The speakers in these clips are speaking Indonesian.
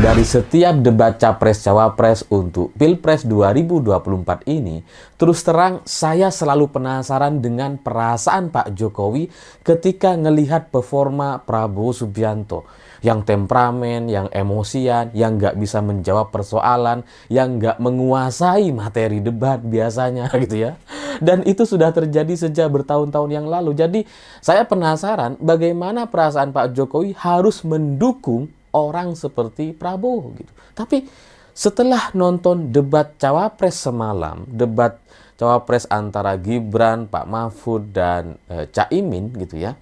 Dari setiap debat Capres-Cawapres untuk Pilpres 2024 ini, terus terang saya selalu penasaran dengan perasaan Pak Jokowi ketika ngelihat performa Prabowo Subianto. Yang temperamen, yang emosian, yang nggak bisa menjawab persoalan, yang nggak menguasai materi debat biasanya gitu ya. Dan itu sudah terjadi sejak bertahun-tahun yang lalu. Jadi saya penasaran bagaimana perasaan Pak Jokowi harus mendukung orang seperti Prabowo gitu. Tapi setelah nonton debat Cawapres semalam, debat Cawapres antara Gibran, Pak Mahfud, dan Caimin gitu ya,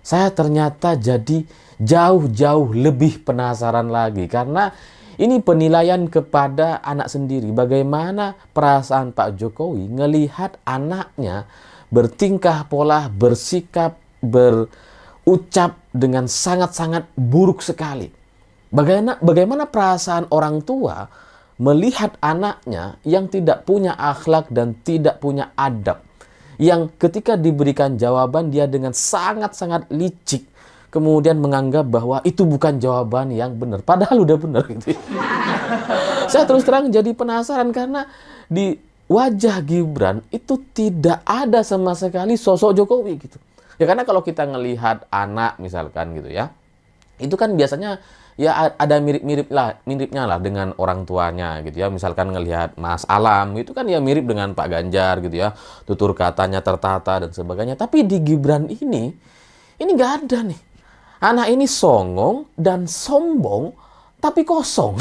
saya ternyata jadi jauh-jauh lebih penasaran lagi. Karena ini penilaian kepada anak sendiri. Bagaimana perasaan Pak Jokowi ngelihat anaknya bertingkah pola, bersikap, berucap dengan sangat-sangat buruk sekali. Bagaimana perasaan orang tua melihat anaknya yang tidak punya akhlak dan tidak punya adab. Yang ketika diberikan jawaban dia dengan sangat-sangat licik. Kemudian menganggap bahwa itu bukan jawaban yang benar. Padahal udah benar gitu. Saya terus terang jadi penasaran karena di wajah Gibran itu tidak ada sama sekali sosok Jokowi gitu. Ya karena kalau kita ngelihat anak misalkan gitu ya, itu kan biasanya ya ada miripnya lah dengan orang tuanya gitu ya. Misalkan ngelihat Mas Alam itu kan ya mirip dengan Pak Ganjar gitu ya. Tutur katanya tertata dan sebagainya. Tapi di Gibran ini nggak ada nih. Anak ini songong dan sombong tapi kosong.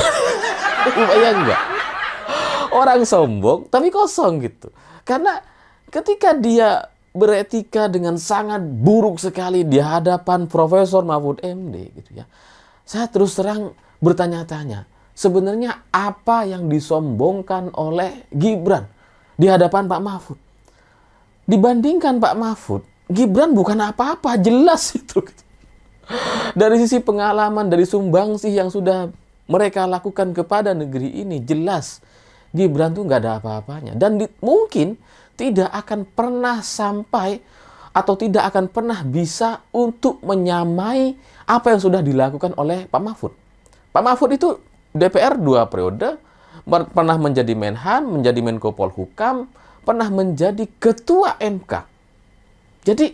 Bayang nggak? Orang sombong tapi kosong gitu. Karena ketika dia beretika dengan sangat buruk sekali di hadapan Profesor Mahfud MD gitu ya. Saya terus terang bertanya-tanya, sebenarnya apa yang disombongkan oleh Gibran di hadapan Pak Mahfud? Dibandingkan Pak Mahfud, Gibran bukan apa-apa, jelas itu. Dari sisi pengalaman, dari sumbangsih yang sudah mereka lakukan kepada negeri ini, jelas Gibran tuh nggak ada apa-apanya. Dan mungkin tidak akan pernah sampai atau tidak akan pernah bisa untuk menyamai apa yang sudah dilakukan oleh Pak Mahfud. Pak Mahfud itu DPR 2 periode, pernah menjadi Menhan, menjadi Menko Polhukam, pernah menjadi Ketua MK. Jadi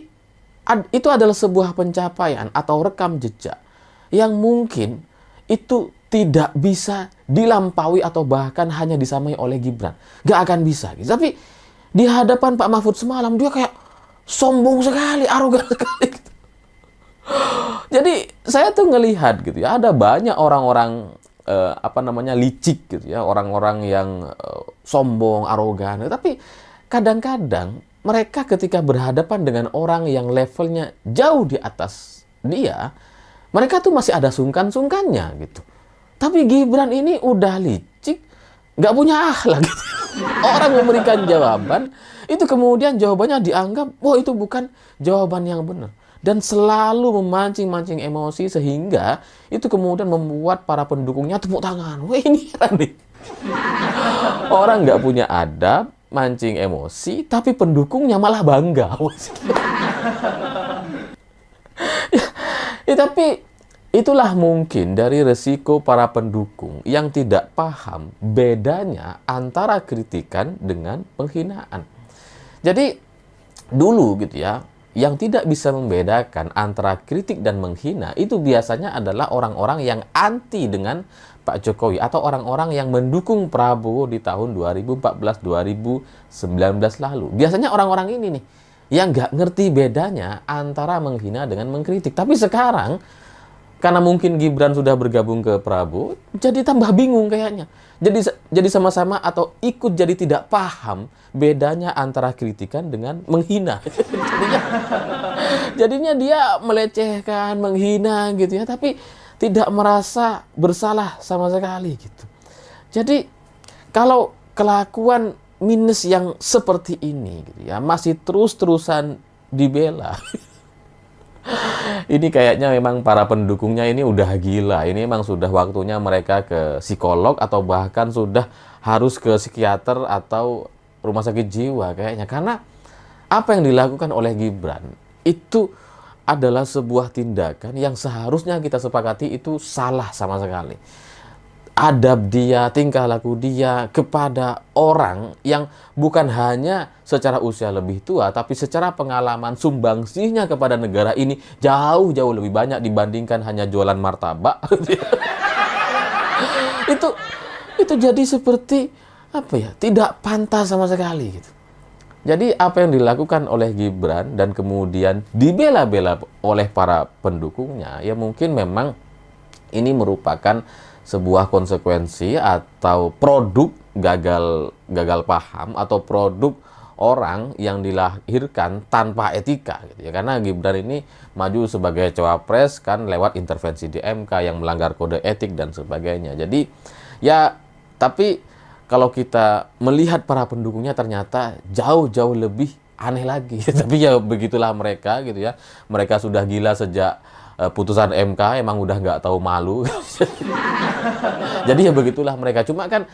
itu adalah sebuah pencapaian atau rekam jejak yang mungkin itu tidak bisa dilampaui atau bahkan hanya disamai oleh Gibran. Gak akan bisa. Gitu. Tapi di hadapan Pak Mahfud semalam dia kayak sombong sekali, arogan sekali. Gitu. Jadi saya tuh ngelihat gitu ya, ada banyak orang-orang licik gitu ya, orang-orang yang sombong, arogan. Tapi kadang-kadang mereka ketika berhadapan dengan orang yang levelnya jauh di atas dia, mereka tuh masih ada sungkan-sungkannya gitu. Tapi Gibran ini udah licik, nggak punya akhlak gitu. Orang memberikan jawaban, itu kemudian jawabannya dianggap, wah itu bukan jawaban yang benar. Dan selalu memancing-mancing emosi sehingga itu kemudian membuat para pendukungnya tepuk tangan. Wah ini heran nih. Orang nggak punya adab, mancing emosi, tapi pendukungnya malah bangga. Tapi itulah mungkin dari resiko para pendukung yang tidak paham bedanya antara kritikan dengan penghinaan. Jadi dulu gitu ya, yang tidak bisa membedakan antara kritik dan menghina itu biasanya adalah orang-orang yang anti dengan Pak Jokowi atau orang-orang yang mendukung Prabowo di tahun 2014-2019 lalu. Biasanya orang-orang ini nih yang nggak ngerti bedanya antara menghina dengan mengkritik. Tapi sekarang karena mungkin Gibran sudah bergabung ke Prabowo, jadi tambah bingung kayaknya. Jadi sama-sama atau ikut jadi tidak paham bedanya antara kritikan dengan menghina. Jadinya dia melecehkan, menghina gitu ya, tapi tidak merasa bersalah sama sekali gitu. Jadi kalau kelakuan minus yang seperti ini gitu ya masih terus-terusan dibela. Ini kayaknya memang para pendukungnya ini udah gila. Ini memang sudah waktunya mereka ke psikolog atau bahkan sudah harus ke psikiater atau rumah sakit jiwa kayaknya. Karena apa yang dilakukan oleh Gibran itu adalah sebuah tindakan yang seharusnya kita sepakati itu salah sama sekali. adab dia, tingkah laku dia kepada orang yang bukan hanya secara usia lebih tua, tapi secara pengalaman sumbangsihnya kepada negara ini jauh-jauh lebih banyak dibandingkan hanya jualan martabak. itu itu jadi seperti apa ya? Tidak pantas sama sekali gitu. Jadi apa yang dilakukan oleh Gibran dan kemudian dibela-bela oleh para pendukungnya, ya mungkin memang ini merupakan sebuah konsekuensi atau produk gagal paham atau produk orang yang dilahirkan tanpa etika gitu ya. Karena Gibran ini maju sebagai cawapres kan lewat intervensi di MK yang melanggar kode etik dan sebagainya. Jadi ya, tapi kalau kita melihat para pendukungnya ternyata jauh-jauh lebih aneh lagi. Tapi ya begitulah mereka gitu ya. Mereka sudah gila sejak putusan MK, emang udah nggak tahu malu. Jadi ya begitulah mereka. Cuma kan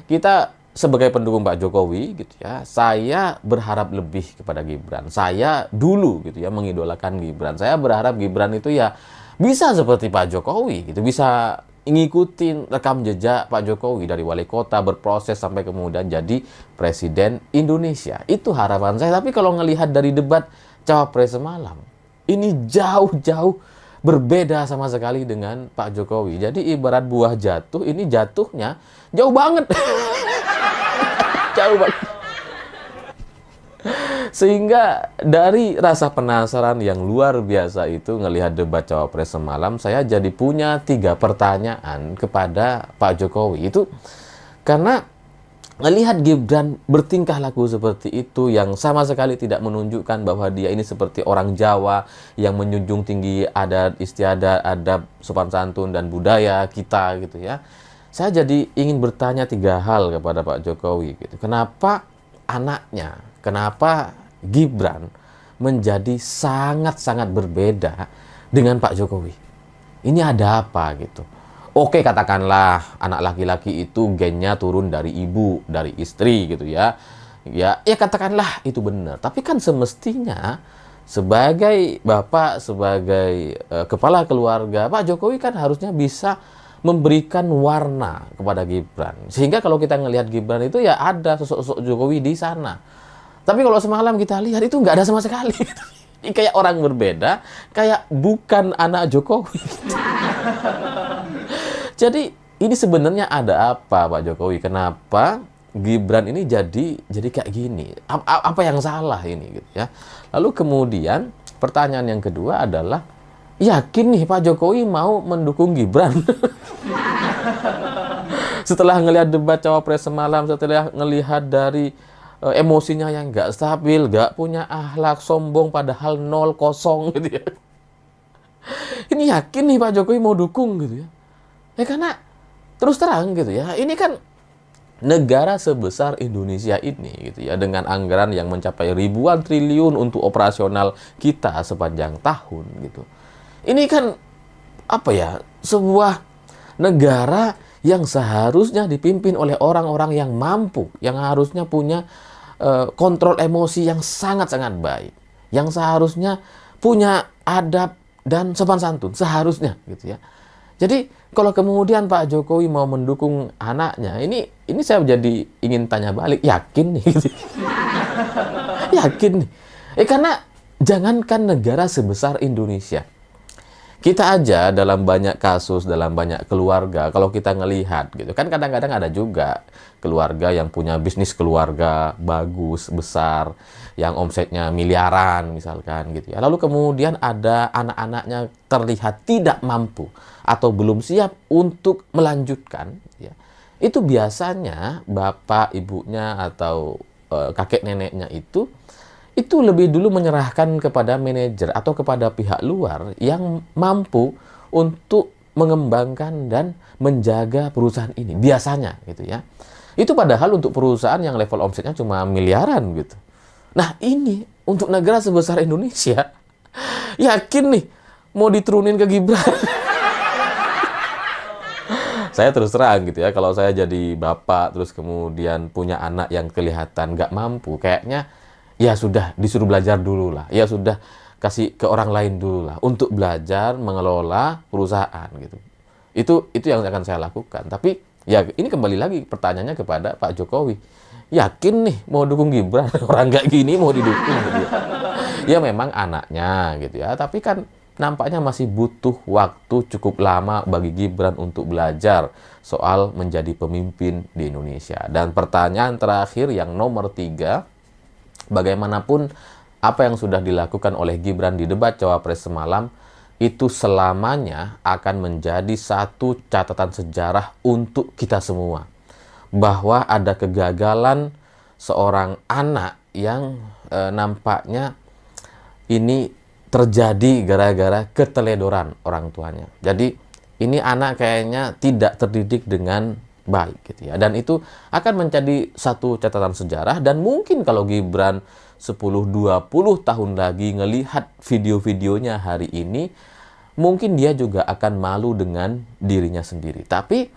kita sebagai pendukung Pak Jokowi gitu ya, saya berharap lebih kepada Gibran. Saya dulu gitu ya mengidolakan Gibran. Saya berharap Gibran itu ya bisa seperti Pak Jokowi gitu, bisa ngikutin rekam jejak Pak Jokowi dari wali kota berproses sampai kemudian jadi presiden Indonesia. Itu harapan saya. Tapi kalau ngelihat dari debat cawapres semalam, ini jauh-jauh berbeda sama sekali dengan Pak Jokowi. Jadi ibarat buah jatuh, ini jatuhnya jauh banget. Jauh banget. Sehingga dari rasa penasaran yang luar biasa itu ngelihat debat cawapres semalam, saya jadi punya 3 pertanyaan kepada Pak Jokowi. Itu karena ngelihat Gibran bertingkah laku seperti itu yang sama sekali tidak menunjukkan bahwa dia ini seperti orang Jawa yang menjunjung tinggi adat istiadat, adab, sopan santun dan budaya kita gitu ya. Saya jadi ingin bertanya 3 hal kepada Pak Jokowi gitu. Kenapa anaknya, kenapa Gibran menjadi sangat-sangat berbeda dengan Pak Jokowi? Ini ada apa gitu? Oke, katakanlah anak laki-laki itu gennya turun dari ibu, dari istri gitu ya. Ya katakanlah itu benar. Tapi kan semestinya sebagai bapak, sebagai kepala keluarga, Pak Jokowi kan harusnya bisa memberikan warna kepada Gibran. Sehingga kalau kita ngelihat Gibran itu ya ada sosok-sosok Jokowi di sana. Tapi kalau semalam kita lihat itu nggak ada sama sekali. Ini kayak orang berbeda, kayak bukan anak Jokowi. Jadi ini sebenarnya ada apa Pak Jokowi? Kenapa Gibran ini jadi kayak gini? Apa yang salah ini gitu ya? Lalu kemudian pertanyaan yang kedua adalah, yakin nih Pak Jokowi mau mendukung Gibran? Setelah ngelihat debat cawapres semalam, setelah ngelihat dari emosinya yang nggak stabil, nggak punya akhlak, sombong padahal 0-0 gitu ya. Ini yakin nih Pak Jokowi mau dukung gitu ya. Ya karena terus terang gitu ya, ini kan negara sebesar Indonesia ini gitu ya, dengan anggaran yang mencapai ribuan triliun untuk operasional kita sepanjang tahun gitu. Ini kan apa ya, sebuah negara yang seharusnya dipimpin oleh orang-orang yang mampu, yang harusnya punya kontrol emosi yang sangat-sangat baik, yang seharusnya punya adab dan sopan santun, seharusnya gitu ya. Jadi kalau kemudian Pak Jokowi mau mendukung anaknya, ini saya jadi ingin tanya balik, yakin nih? Gitu. Yakin nih? Karena jangankan negara sebesar Indonesia, kita aja dalam banyak kasus, dalam banyak keluarga, kalau kita ngelihat gitu, kan kadang-kadang ada juga keluarga yang punya bisnis keluarga bagus, besar, yang omsetnya miliaran misalkan gitu ya. Lalu kemudian ada anak-anaknya terlihat tidak mampu atau belum siap untuk melanjutkan ya. Itu biasanya bapak, ibunya atau kakek neneknya itu lebih dulu menyerahkan kepada manajer atau kepada pihak luar yang mampu untuk mengembangkan dan menjaga perusahaan ini. Biasanya gitu ya. Itu padahal untuk perusahaan yang level omsetnya cuma miliaran gitu. Nah ini untuk negara sebesar Indonesia, yakin nih mau diturunin ke Gibran? Saya terus terang gitu ya, kalau saya jadi bapak terus kemudian punya anak yang kelihatan nggak mampu, kayaknya ya sudah disuruh belajar dulu lah. Ya sudah kasih ke orang lain dulu lah untuk belajar mengelola perusahaan gitu. Itu yang akan saya lakukan. Tapi Ya, ini kembali lagi pertanyaannya kepada Pak Jokowi. Yakin nih mau dukung Gibran? Orang nggak gini mau didukung gitu ya. Ya memang anaknya gitu ya, tapi kan nampaknya masih butuh waktu cukup lama bagi Gibran untuk belajar soal menjadi pemimpin di Indonesia. Dan pertanyaan terakhir yang nomor 3, bagaimanapun apa yang sudah dilakukan oleh Gibran di debat Cawapres semalam, itu selamanya akan menjadi satu catatan sejarah untuk kita semua. Bahwa ada kegagalan seorang anak yang nampaknya ini terjadi gara-gara keteledoran orang tuanya. Jadi ini anak kayaknya tidak terdidik dengan baik gitu ya. Dan itu akan menjadi satu catatan sejarah, dan mungkin kalau Gibran 10-20 tahun lagi ngelihat video-videonya hari ini, mungkin dia juga akan malu dengan dirinya sendiri. Tapi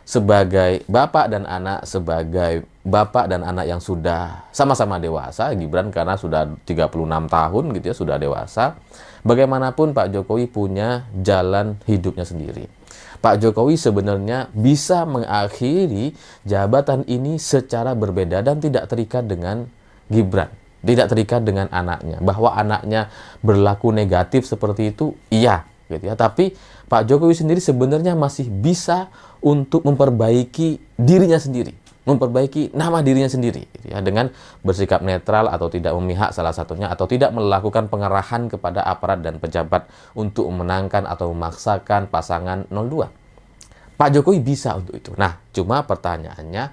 sebagai bapak dan anak, sebagai bapak dan anak yang sudah sama-sama dewasa, Gibran karena sudah 36 tahun gitu ya, sudah dewasa, bagaimanapun Pak Jokowi punya jalan hidupnya sendiri. Pak Jokowi sebenarnya bisa mengakhiri jabatan ini secara berbeda dan tidak terikat dengan Gibran, tidak terikat dengan anaknya. Bahwa anaknya berlaku negatif seperti itu, iya gitu ya. Tapi Pak Jokowi sendiri sebenarnya masih bisa untuk memperbaiki dirinya sendiri, memperbaiki nama dirinya sendiri gitu ya, dengan bersikap netral atau tidak memihak salah satunya, atau tidak melakukan pengerahan kepada aparat dan pejabat untuk memenangkan atau memaksakan pasangan 02. Pak Jokowi bisa untuk itu. Nah, cuma pertanyaannya,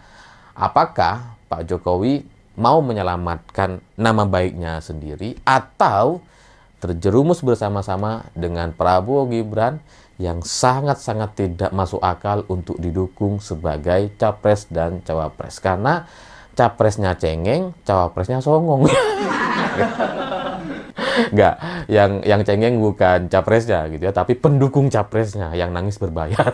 apakah Pak Jokowi mau menyelamatkan nama baiknya sendiri atau terjerumus bersama-sama dengan Prabowo Gibran yang sangat-sangat tidak masuk akal untuk didukung sebagai capres dan cawapres. Karena capresnya cengeng, cawapresnya songong. Enggak, yang cengeng bukan capresnya gitu ya, tapi pendukung capresnya yang nangis berbayar.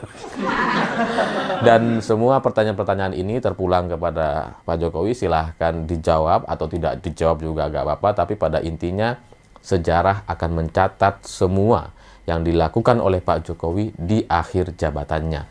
Dan semua pertanyaan-pertanyaan ini terpulang kepada Pak Jokowi, silahkan dijawab atau tidak dijawab juga agak apa-apa, tapi pada intinya sejarah akan mencatat semua yang dilakukan oleh Pak Jokowi di akhir jabatannya.